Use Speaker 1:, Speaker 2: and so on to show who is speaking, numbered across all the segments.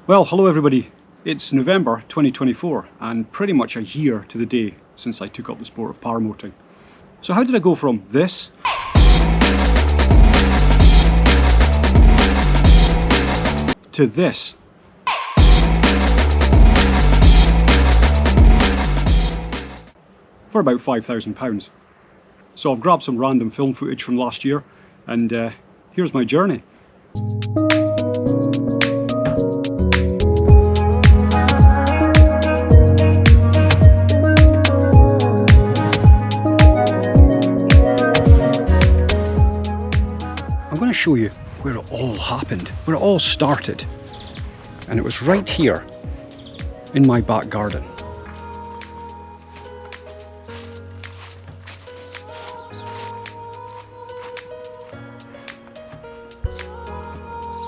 Speaker 1: Well, hello everybody. It's November 2024 and pretty much a year to the day since I took up the sport of paramotoring. So how did I go from this to this? For about £5,000. So I've grabbed some random film footage from last year and here's my journey. I'm going to show you where it all happened, where it all started. And it was right here in my back garden.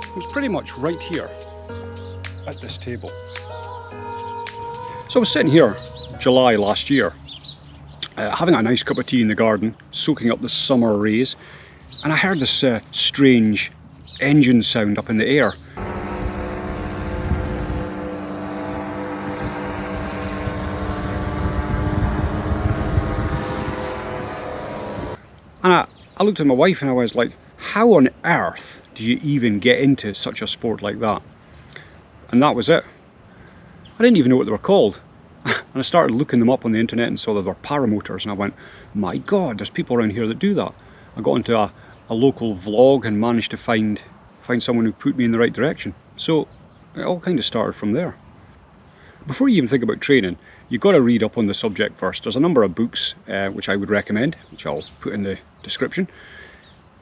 Speaker 1: It was pretty much right here at this table. So I was sitting here July last year, having a nice cup of tea in the garden, soaking up the summer rays, and I heard this strange engine sound up in the air. And I looked at my wife and I was like, how on earth do you even get into such a sport like that? And that was it. I didn't even know what they were called. And I started looking them up on the internet and saw that they were paramotors, and I went, my God, there's people around here that do that. I got into a local vlog and managed to find someone who put me in the right direction. So it all kind of started from there. Before you even think about training, you've got to read up on the subject first. There's a number of books which I would recommend, which I'll put in the description.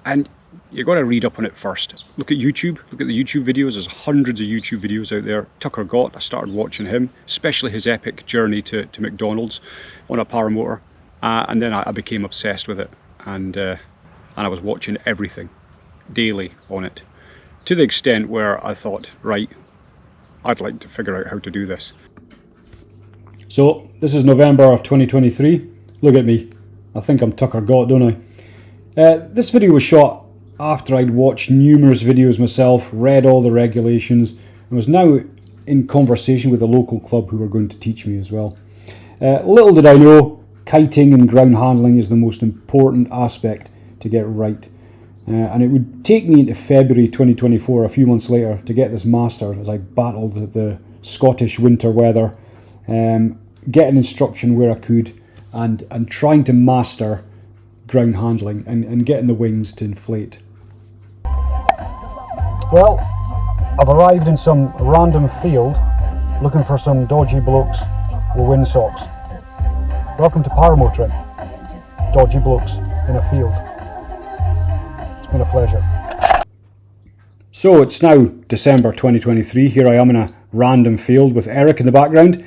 Speaker 1: And you've got to read up on it first. Look at YouTube, look at the YouTube videos. There's hundreds of YouTube videos out there. Tucker Gott, I started watching him, especially his epic journey to McDonald's on a paramotor. And then I became obsessed with it. And I was watching everything daily on it, to the extent where I thought, right, I'd like to figure out how to do this. So this is November of 2023. Look at me. I think I'm Tucker Gott, don't I? This video was shot after I'd watched numerous videos myself, read all the regulations, and was now in conversation with a local club who were going to teach me as well. Little did I know, kiting and ground handling is the most important aspect to get right. And it would take me into February 2024, a few months later, to get this mastered as I battled the Scottish winter weather, getting instruction where I could, and trying to master ground handling and getting the wings to inflate. Well, I've arrived in some random field looking for some dodgy blokes with windsocks. Welcome to paramotoring. Dodgy blokes in a field. It's been a pleasure. So it's now December 2023. Here I am in a random field with Eric in the background.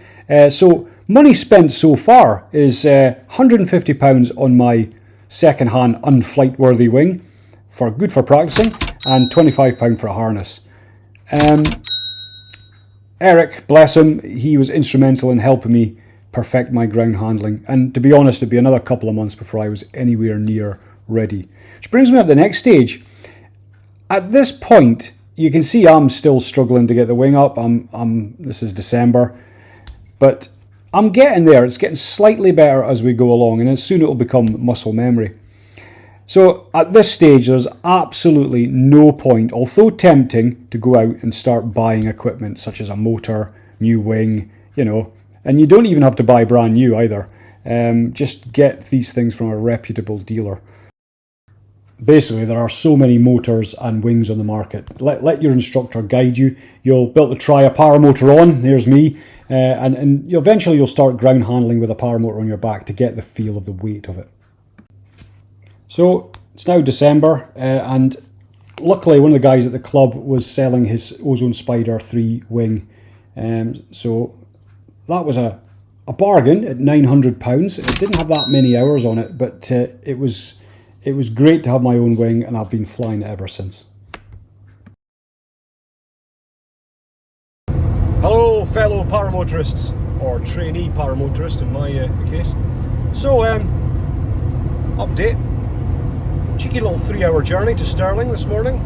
Speaker 1: So money spent so far is £150 on my second-hand unflight-worthy wing, good for practicing, and £25 for a harness. Eric, bless him, he was instrumental in helping me perfect my ground handling, and to be honest, it'd be another couple of months before I was anywhere near ready. Which brings me up to the next stage. At this point, you can see I'm still struggling to get the wing up. This is December, but I'm getting there. It's getting slightly better as we go along, and then soon it will become muscle memory. So at this stage, there's absolutely no point, although tempting, to go out and start buying equipment such as a motor, new wing, and you don't even have to buy brand new either. Just get these things from a reputable dealer. Basically, there are so many motors and wings on the market. Let your instructor guide you. You'll be able to try a paramotor on, here's me, and eventually you'll start ground handling with a paramotor on your back to get the feel of the weight of it. So it's now December, and luckily one of the guys at the club was selling his Ozone Spider 3 wing. So that was a bargain at £900. It didn't have that many hours on it, but it was great to have my own wing, and I've been flying it ever since. Hello fellow paramotorists, or trainee paramotorist in my case. So update. Cheeky little 3-hour journey to Stirling this morning,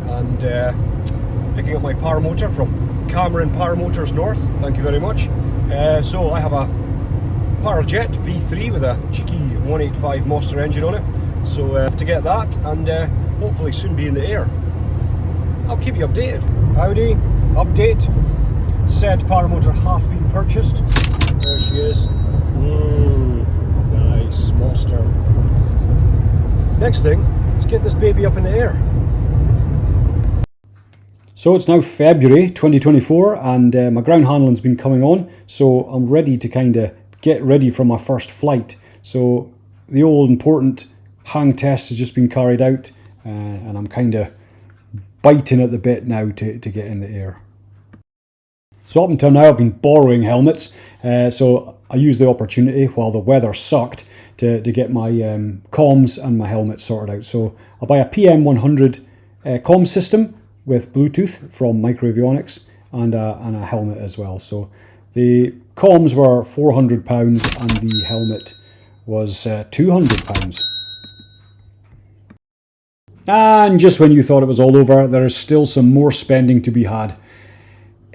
Speaker 1: and picking up my paramotor from
Speaker 2: Cameron Paramotors North, thank you very much. So I have a Parajet V3 with a cheeky 185 Monster engine on it. So I have to get that and hopefully soon be in the air. I'll keep you updated. Howdy, update. Said paramotor hath been purchased. There she is. Nice, Monster. Next thing, let's get this baby up in the air.
Speaker 1: So it's now February 2024 and my ground handling's been coming on, so I'm ready to kind of get ready for my first flight. So the all important hang test has just been carried out and I'm kind of biting at the bit now to get in the air. So up until now I've been borrowing helmets, so I used the opportunity while the weather sucked to get my comms and my helmet sorted out. So I'll buy a PM100 comm system with Bluetooth from Microavionics and a helmet as well. So the comms were £400 and the helmet was £200. And just when you thought it was all over, there is still some more spending to be had.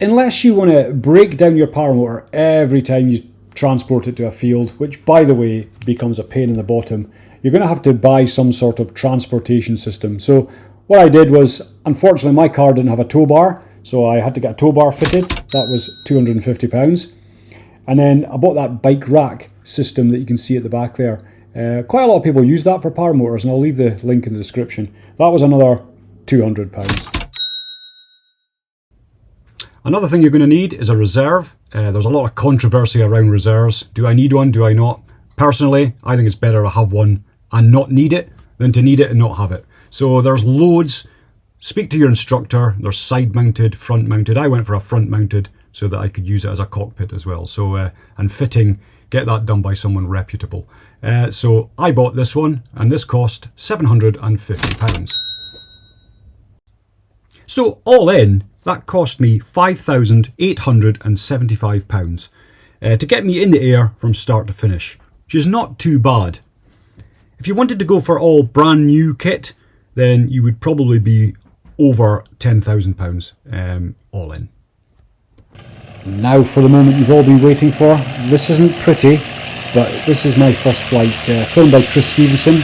Speaker 1: Unless you want to break down your paramotor every time you transport it to a field, which by the way becomes a pain in the bottom, you're going to have to buy some sort of transportation system. So what I did was, unfortunately my car didn't have a tow bar, so I had to get a tow bar fitted. That was £250. And then I bought that bike rack system that you can see at the back there. Quite a lot of people use that for paramotors, and I'll leave the link in the description. That was another £200. Another thing you're going to need is a reserve. There's a lot of controversy around reserves. Do I need one? Do I not? Personally, I think it's better to have one and not need it than to need it and not have it. So there's loads. Speak to your instructor. There's side mounted, front mounted. I went for a front mounted so that I could use it as a cockpit as well. So and fitting, get that done by someone reputable. So I bought this one and this cost £750. So all in, that cost me £5,875 to get me in the air from start to finish, which is not too bad. If you wanted to go for all brand new kit, then you would probably be over £10,000 all in. Now for the moment you've all been waiting for. This isn't pretty, but this is my first flight, filmed by Stevenson.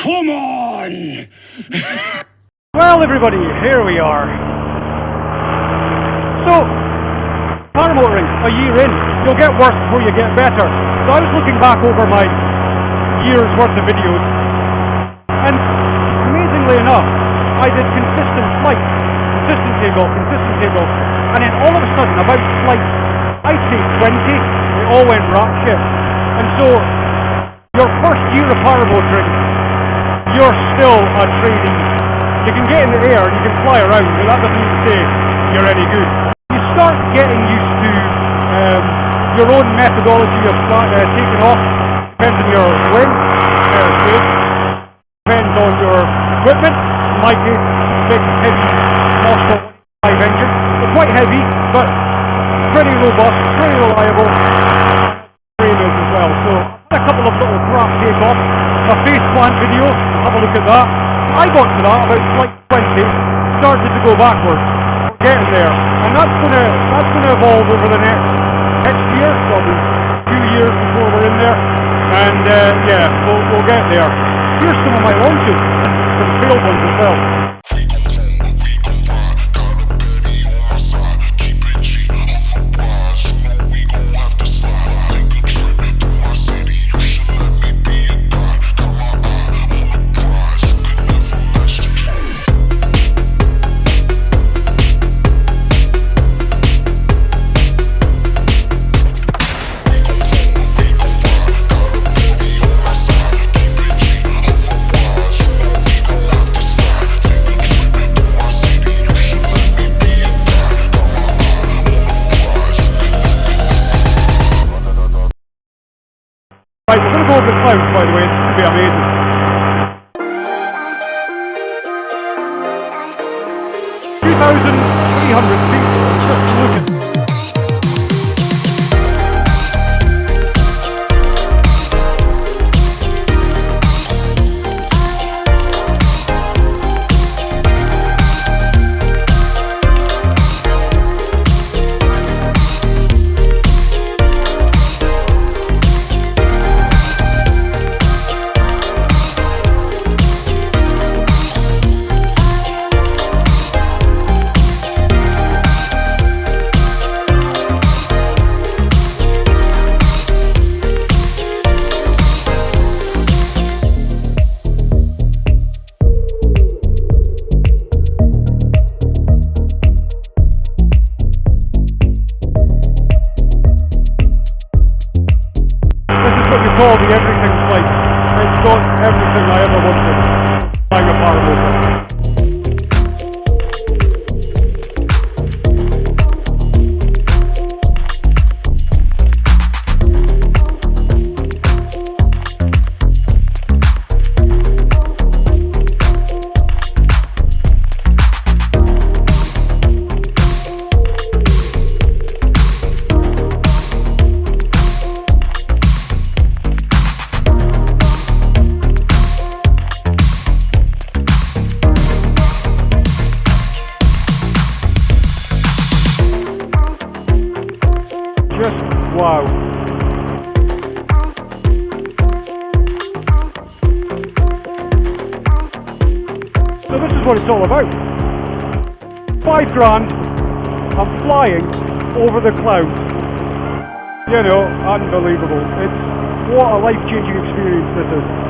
Speaker 2: Come on!
Speaker 1: Well everybody, here we are. So, paramotoring, a year in, you'll get worse before you get better. So I was looking back over my year's worth of videos, and amazingly enough, I did consistent flights, consistent takeoff, and then all of a sudden, about flight, I'd say 20, they all went rat shit. And so, your first year of paramotoring, you're still a trainee. You can get in the air and you can fly around, but that doesn't mean to say you're any good. You start getting used to your own methodology of taking off. Depends on your wing, depends on your equipment. In my case, big heavy Moscow 5 engine. It's quite heavy, but pretty robust, pretty reliable. Trainers as well. So a couple of little crap takeoffs. My face plant video, have a look at that. I got to that about flight 20, started to go backwards. We're getting there, and that's gonna evolve over the next year, probably 2 years before we're in there. And yeah, we'll get there. Here's some of my launches, some failed ones as well. Right, we're going to go over the clouds, by the way. It's going to be amazing. feet, just looking. Call the everything flight. It's got everything I ever wanted. Flying a paramotor. Wow. So this is what it's all about. $5,000, I'm flying over the clouds. You know, unbelievable. What a life-changing experience this is.